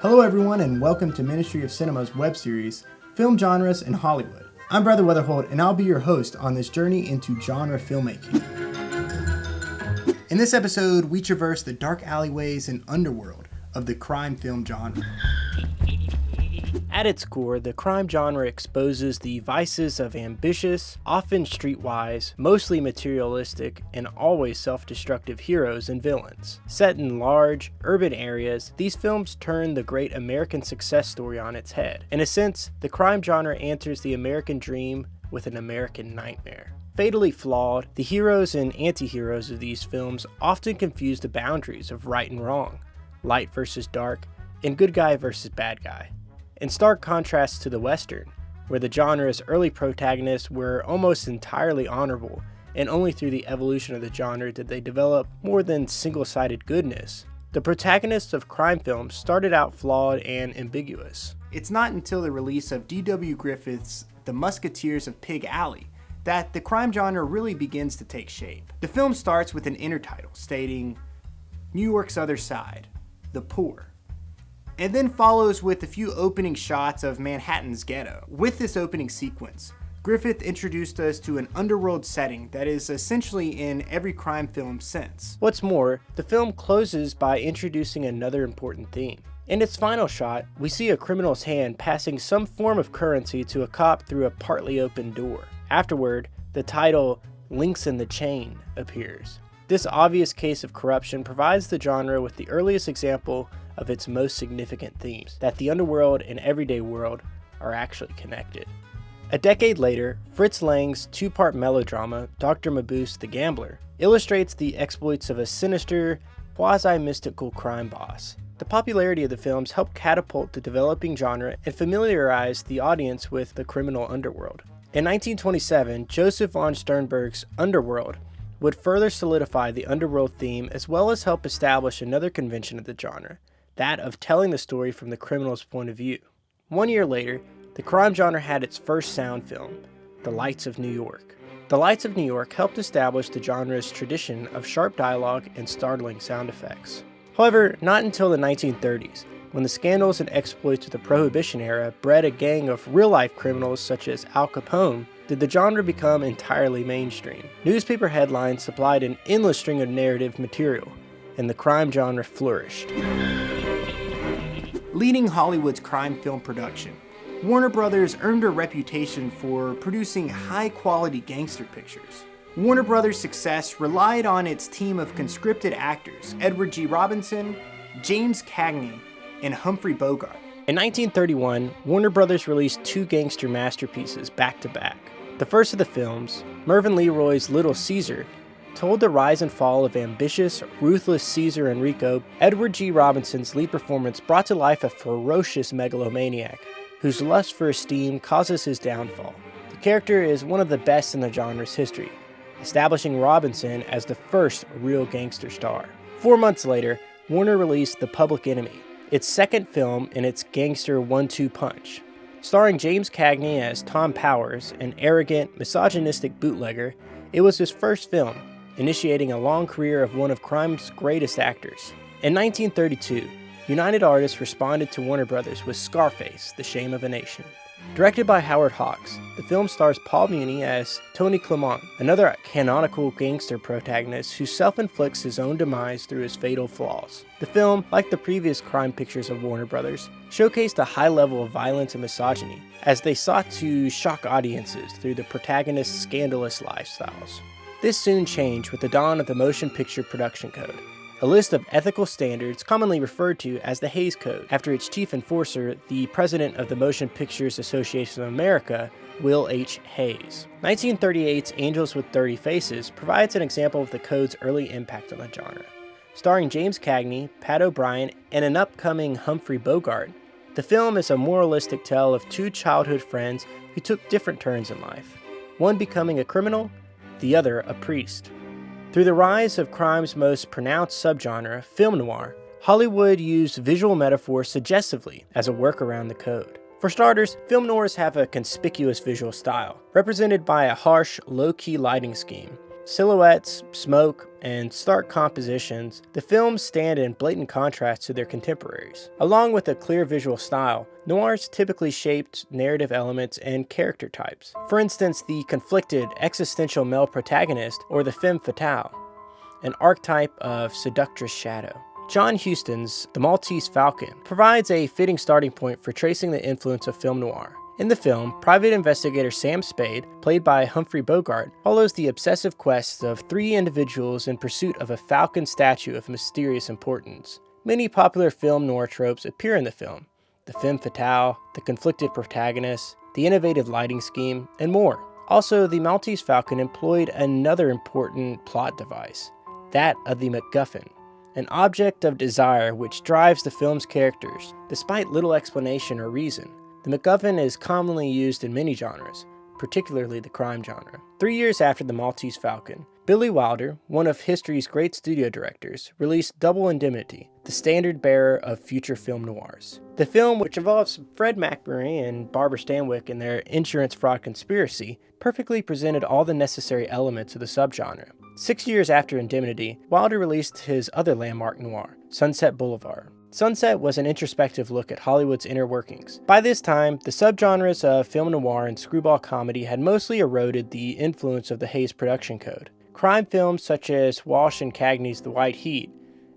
Hello everyone and welcome to Ministry of Cinema's web series, Film Genres in Hollywood. I'm Brother Weatherholt and I'll be your host on this journey into genre filmmaking. In this episode, we traverse the dark alleyways and underworld of the crime film genre. At its core, the crime genre exposes the vices of ambitious, often streetwise, mostly materialistic, and always self-destructive heroes and villains. Set in large, urban areas, these films turn the great American success story on its head. In a sense, the crime genre answers the American dream with an American nightmare. Fatally flawed, the heroes and anti-heroes of these films often confuse the boundaries of right and wrong, light versus dark, and good guy versus bad guy. In stark contrast to the Western, where the genre's early protagonists were almost entirely honorable, and only through the evolution of the genre did they develop more than single-sided goodness, the protagonists of crime films started out flawed and ambiguous. It's not until the release of D.W. Griffith's The Musketeers of Pig Alley that the crime genre really begins to take shape. The film starts with an intertitle stating, New York's Other Side, The Poor, and then follows with a few opening shots of Manhattan's ghetto. With this opening sequence, Griffith introduced us to an underworld setting that is essentially in every crime film since. What's more, the film closes by introducing another important theme. In its final shot, we see a criminal's hand passing some form of currency to a cop through a partly open door. Afterward, the title, Links in the Chain, appears. This obvious case of corruption provides the genre with the earliest example of its most significant themes, that the underworld and everyday world are actually connected. A decade later, Fritz Lang's two-part melodrama, Dr. Mabuse the Gambler, illustrates the exploits of a sinister, quasi-mystical crime boss. The popularity of the films helped catapult the developing genre and familiarize the audience with the criminal underworld. In 1927, Joseph von Sternberg's Underworld would further solidify the underworld theme as well as help establish another convention of the genre, that of telling the story from the criminal's point of view. 1 year later, the crime genre had its first sound film, The Lights of New York. The Lights of New York helped establish the genre's tradition of sharp dialogue and startling sound effects. However, not until the 1930s, when the scandals and exploits of the Prohibition era bred a gang of real-life criminals such as Al Capone, did the genre become entirely mainstream. Newspaper headlines supplied an endless string of narrative material, and the crime genre flourished. Leading Hollywood's crime film production, Warner Brothers earned a reputation for producing high-quality gangster pictures. Warner Brothers' success relied on its team of conscripted actors, Edward G. Robinson, James Cagney, and Humphrey Bogart. In 1931, Warner Brothers released two gangster masterpieces back-to-back. The first of the films, Mervyn LeRoy's Little Caesar, told the rise and fall of ambitious, ruthless Caesar Enrico. Edward G. Robinson's lead performance brought to life a ferocious megalomaniac, whose lust for esteem causes his downfall. The character is one of the best in the genre's history, establishing Robinson as the first real gangster star. 4 months later, Warner released The Public Enemy, its second film in its gangster one-two punch. Starring James Cagney as Tom Powers, an arrogant, misogynistic bootlegger, it was his first film, initiating a long career of one of crime's greatest actors. In 1932, United Artists responded to Warner Brothers with Scarface, The Shame of a Nation. Directed by Howard Hawks, the film stars Paul Muni as Tony Clement, another canonical gangster protagonist who self-inflicts his own demise through his fatal flaws. The film, like the previous crime pictures of Warner Brothers, showcased a high level of violence and misogyny, as they sought to shock audiences through the protagonist's scandalous lifestyles. This soon changed with the dawn of the Motion Picture Production Code, a list of ethical standards commonly referred to as the Hays Code, after its chief enforcer, the president of the Motion Pictures Association of America, Will H. Hays. 1938's Angels with Dirty Faces provides an example of the code's early impact on the genre. Starring James Cagney, Pat O'Brien, and an upcoming Humphrey Bogart, the film is a moralistic tale of two childhood friends who took different turns in life, one becoming a criminal, the other a priest. Through the rise of crime's most pronounced subgenre, film noir, Hollywood used visual metaphor suggestively as a work around the code. For starters, film noirs have a conspicuous visual style, represented by a harsh, low-key lighting scheme, silhouettes, smoke, and stark compositions, the films stand in blatant contrast to their contemporaries. Along with a clear visual style, noirs typically shaped narrative elements and character types. For instance, the conflicted, existential male protagonist, or the femme fatale, an archetype of seductress shadow. John Huston's The Maltese Falcon provides a fitting starting point for tracing the influence of film noir. In the film, private investigator Sam Spade, played by Humphrey Bogart, follows the obsessive quest of three individuals in pursuit of a falcon statue of mysterious importance. Many popular film noir tropes appear in the film: the femme fatale, the conflicted protagonist, the innovative lighting scheme, and more. Also, the Maltese Falcon employed another important plot device, that of the MacGuffin, an object of desire which drives the film's characters, despite little explanation or reason. The MacGuffin is commonly used in many genres, particularly the crime genre. 3 years after The Maltese Falcon, Billy Wilder, one of history's great studio directors, released Double Indemnity, the standard bearer of future film noirs. The film, which involves Fred MacMurray and Barbara Stanwyck in their insurance fraud conspiracy, perfectly presented all the necessary elements of the subgenre. 6 years after Indemnity, Wilder released his other landmark noir, Sunset Boulevard. Sunset was an introspective look at Hollywood's inner workings. By this time, the subgenres of film noir and screwball comedy had mostly eroded the influence of the Hays production code. Crime films such as Walsh and Cagney's The White Heat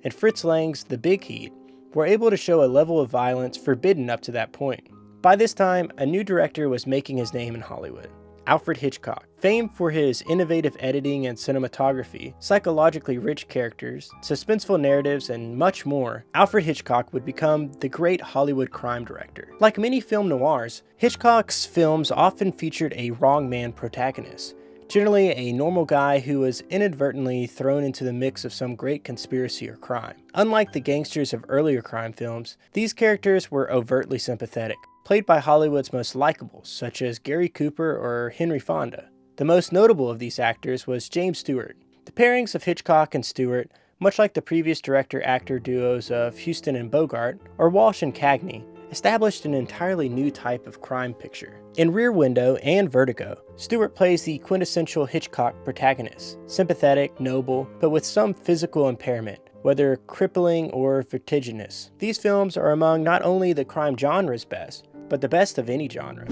and Fritz Lang's The Big Heat were able to show a level of violence forbidden up to that point. By this time, a new director was making his name in Hollywood: Alfred Hitchcock. Famed for his innovative editing and cinematography, psychologically rich characters, suspenseful narratives, and much more, Alfred Hitchcock would become the great Hollywood crime director. Like many film noirs, Hitchcock's films often featured a wrong man protagonist, generally a normal guy who was inadvertently thrown into the mix of some great conspiracy or crime. Unlike the gangsters of earlier crime films, these characters were overtly sympathetic, played by Hollywood's most likables, such as Gary Cooper or Henry Fonda. The most notable of these actors was James Stewart. The pairings of Hitchcock and Stewart, much like the previous director-actor duos of Huston and Bogart, or Walsh and Cagney, established an entirely new type of crime picture. In Rear Window and Vertigo, Stewart plays the quintessential Hitchcock protagonist, sympathetic, noble, but with some physical impairment, whether crippling or vertiginous. These films are among not only the crime genre's best, but the best of any genre.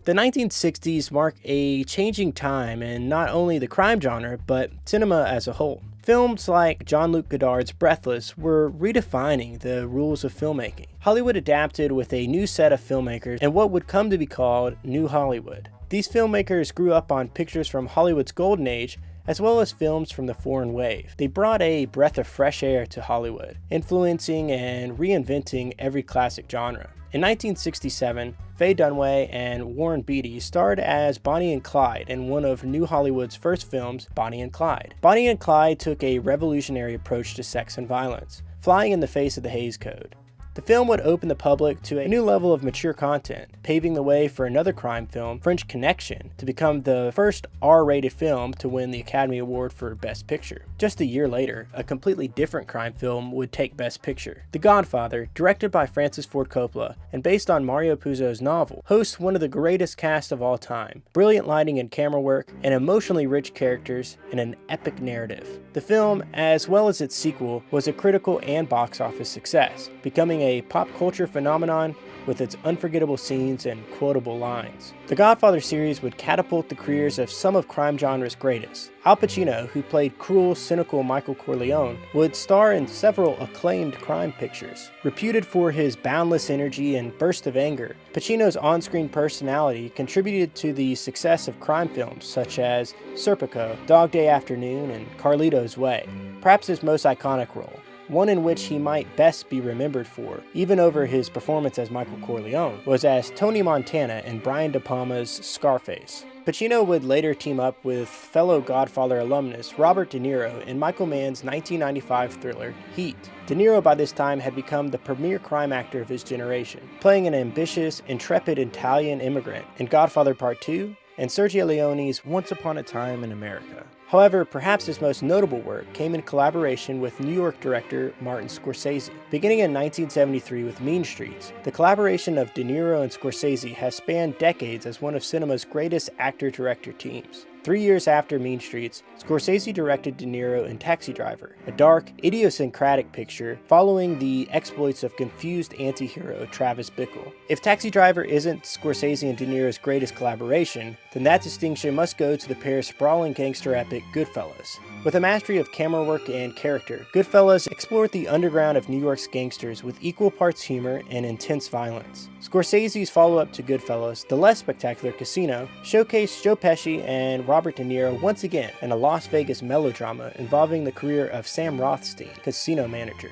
The 1960s mark a changing time in not only the crime genre, but cinema as a whole. Films like Jean-Luc Godard's Breathless were redefining the rules of filmmaking. Hollywood adapted with a new set of filmmakers and what would come to be called New Hollywood. These filmmakers grew up on pictures from Hollywood's golden age, as well as films from the foreign wave. They brought a breath of fresh air to Hollywood, influencing and reinventing every classic genre. In 1967, Faye Dunaway and Warren Beatty starred as Bonnie and Clyde in one of New Hollywood's first films, Bonnie and Clyde. Bonnie and Clyde took a revolutionary approach to sex and violence, flying in the face of the Hays Code. The film would open the public to a new level of mature content, paving the way for another crime film, French Connection, to become the first R-rated film to win the Academy Award for Best Picture. Just a year later, a completely different crime film would take Best Picture. The Godfather, directed by Francis Ford Coppola and based on Mario Puzo's novel, hosts one of the greatest casts of all time, brilliant lighting and camera work, and emotionally rich characters, and an epic narrative. The film, as well as its sequel, was a critical and box office success, becoming a pop culture phenomenon with its unforgettable scenes and quotable lines. The Godfather series would catapult the careers of some of crime genre's greatest. Al Pacino, who played cruel, cynical Michael Corleone, would star in several acclaimed crime pictures. Reputed for his boundless energy and burst of anger, Pacino's on-screen personality contributed to the success of crime films such as Serpico, Dog Day Afternoon, and Carlito's Way. Perhaps his most iconic role, one in which he might best be remembered for, even over his performance as Michael Corleone, was as Tony Montana in Brian De Palma's Scarface. Pacino would later team up with fellow Godfather alumnus Robert De Niro in Michael Mann's 1995 thriller, Heat. De Niro by this time had become the premier crime actor of his generation, playing an ambitious, intrepid Italian immigrant in Godfather Part 2 and Sergio Leone's Once Upon a Time in America. However, perhaps his most notable work came in collaboration with New York director Martin Scorsese. Beginning in 1973 with Mean Streets, the collaboration of De Niro and Scorsese has spanned decades as one of cinema's greatest actor-director teams. 3 years after Mean Streets, Scorsese directed De Niro in Taxi Driver, a dark, idiosyncratic picture following the exploits of confused anti-hero Travis Bickle. If Taxi Driver isn't Scorsese and De Niro's greatest collaboration, then that distinction must go to the pair's sprawling gangster epic Goodfellas. With a mastery of camera work and character, Goodfellas explored the underground of New York's gangsters with equal parts humor and intense violence. Scorsese's follow-up to Goodfellas, the less spectacular Casino, showcased Joe Pesci and Robert De Niro once again in a Las Vegas melodrama involving the career of Sam Rothstein, casino manager.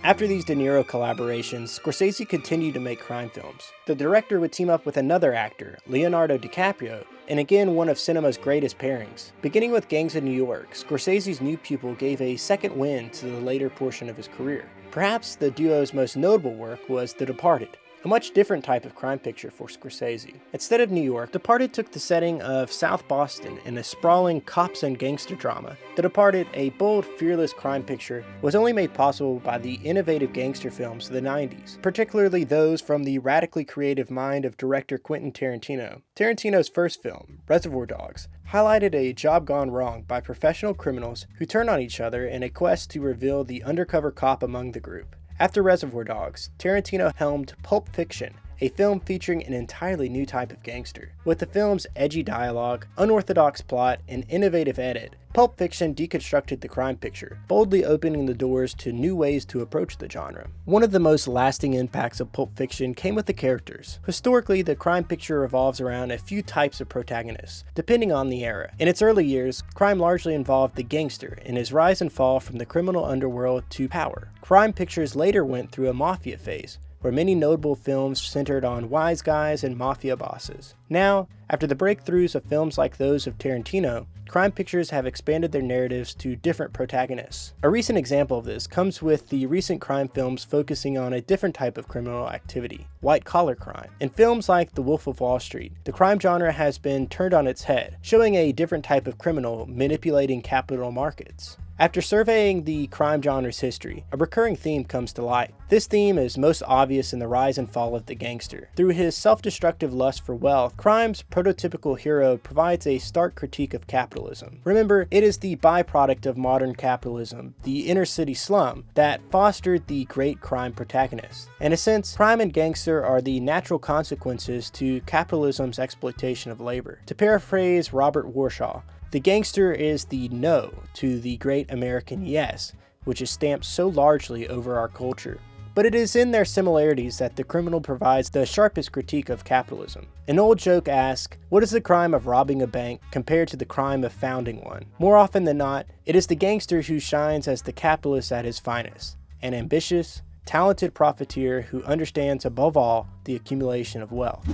After these De Niro collaborations, Scorsese continued to make crime films. The director would team up with another actor, Leonardo DiCaprio, and again one of cinema's greatest pairings. Beginning with Gangs of New York, Scorsese's new pupil gave a second wind to the later portion of his career. Perhaps the duo's most notable work was The Departed, a much different type of crime picture for Scorsese. Instead of New York, Departed took the setting of South Boston in a sprawling cops and gangster drama. The Departed, a bold, fearless crime picture, was only made possible by the innovative gangster films of the 90s, particularly those from the radically creative mind of director Quentin Tarantino. Tarantino's first film, Reservoir Dogs, highlighted a job gone wrong by professional criminals who turn on each other in a quest to reveal the undercover cop among the group. After Reservoir Dogs, Tarantino helmed Pulp Fiction, a film featuring an entirely new type of gangster. With the film's edgy dialogue, unorthodox plot, and innovative edit, Pulp Fiction deconstructed the crime picture, boldly opening the doors to new ways to approach the genre. One of the most lasting impacts of Pulp Fiction came with the characters. Historically, the crime picture revolves around a few types of protagonists, depending on the era. In its early years, crime largely involved the gangster in his rise and fall from the criminal underworld to power. Crime pictures later went through a mafia phase, where many notable films centered on wise guys and mafia bosses. Now, after the breakthroughs of films like those of Tarantino, crime pictures have expanded their narratives to different protagonists. A recent example of this comes with the recent crime films focusing on a different type of criminal activity, white-collar crime. In films like The Wolf of Wall Street, the crime genre has been turned on its head, showing a different type of criminal manipulating capital markets. After surveying the crime genre's history, a recurring theme comes to light. This theme is most obvious in the rise and fall of the gangster. Through his self-destructive lust for wealth, crime's prototypical hero provides a stark critique of capitalism. Remember, it is the byproduct of modern capitalism, the inner city slum, that fostered the great crime protagonist. In a sense, crime and gangster are the natural consequences to capitalism's exploitation of labor. To paraphrase Robert Warshaw, the gangster is the no to the great American yes, which is stamped so largely over our culture. But it is in their similarities that the criminal provides the sharpest critique of capitalism. An old joke asks, what is the crime of robbing a bank compared to the crime of founding one? More often than not, it is the gangster who shines as the capitalist at his finest, an ambitious, talented profiteer who understands above all the accumulation of wealth.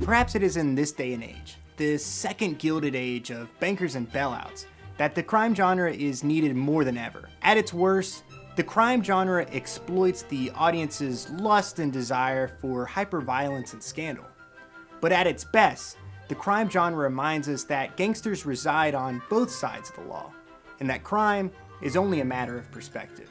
Perhaps it is in this day and age, this second gilded age of bankers and bailouts, that the crime genre is needed more than ever. At its worst, the crime genre exploits the audience's lust and desire for hyperviolence and scandal. But at its best, the crime genre reminds us that gangsters reside on both sides of the law, and that crime is only a matter of perspective.